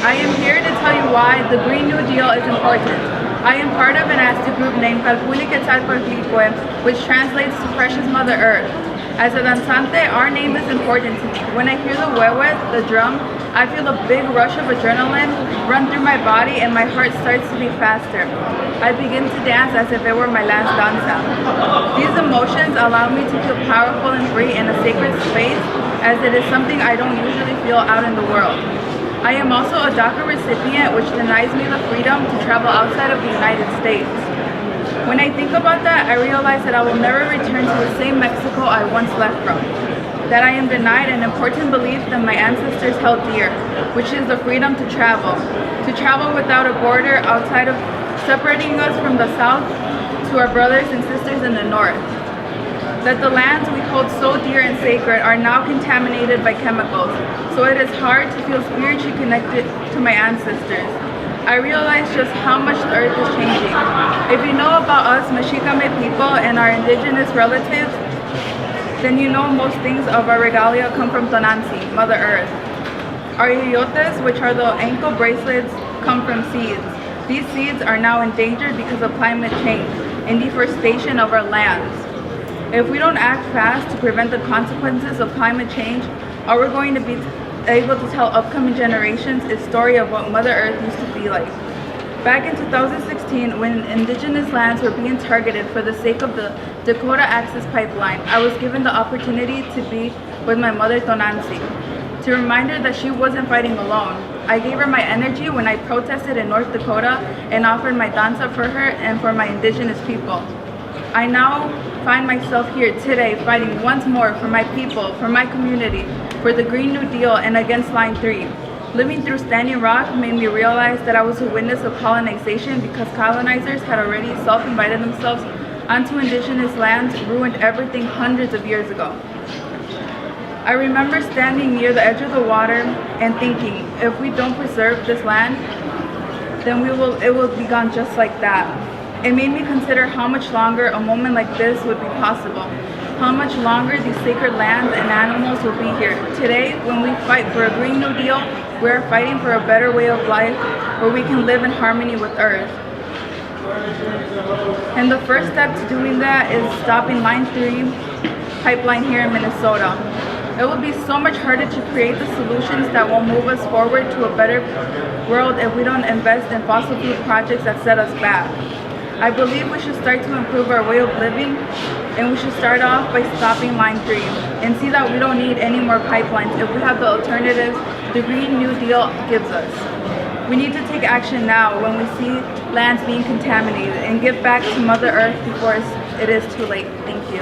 I am here to tell you why the Green New Deal is important. I am part of an ASTI group named Calpuli Quetzalcoatlicue, which translates to Precious Mother Earth. As a danzante, our name is important to me. When I hear the huehuet, the drum, I feel a big rush of adrenaline run through my body and my heart starts to beat faster. I begin to dance as if it were my last danza. These emotions allow me to feel powerful and free in a sacred space, as it is something I don't usually feel out in the world. I am also a DACA recipient, which denies me the freedom to travel outside of the United States. When I think about that, I realize that I will never return to the same Mexico I once left from. That I am denied an important belief that my ancestors held dear, which is the freedom to travel without a border outside of separating us from the south to our brothers and sisters in the north. That the lands we hold so dear and sacred are now contaminated by chemicals, so it is hard to feel spiritually connected to my ancestors. I realize just how much the earth is changing. If you know about us Mexicame people and our indigenous relatives, then you know most things of our regalia come from Tonanzi, Mother Earth. Our yoyotes, which are the ankle bracelets, come from seeds. These seeds are now endangered because of climate change and deforestation of our lands. If we don't act fast to prevent the consequences of climate change, all we're going to be able to tell upcoming generations is a story of what Mother Earth used to be like. Back in 2016, when indigenous lands were being targeted for the sake of the Dakota Access Pipeline, I was given the opportunity to be with my mother Tonanzi, to remind her that she wasn't fighting alone. I gave her my energy when I protested in North Dakota and offered my danza for her and for my indigenous people. I now find myself here today fighting once more for my people, for my community, for the Green New Deal and against Line 3. Living through Standing Rock made me realize that I was a witness of colonization because colonizers had already self-invited themselves onto indigenous lands, ruined everything hundreds of years ago. I remember standing near the edge of the water and thinking, if we don't preserve this land, then it will be gone just like that. It made me consider how much longer a moment like this would be possible, how much longer these sacred lands and animals will be here. Today, when we fight for a Green New Deal, we are fighting for a better way of life where we can live in harmony with Earth. And the first step to doing that is stopping Line 3 pipeline here in Minnesota. It will be so much harder to create the solutions that will move us forward to a better world if we don't invest in fossil fuel projects that set us back. I believe we should start to improve our way of living, and we should start off by stopping Line 3 and see that we don't need any more pipelines if we have the alternatives the Green New Deal gives us. We need to take action now when we see lands being contaminated and give back to Mother Earth before it is too late. Thank you.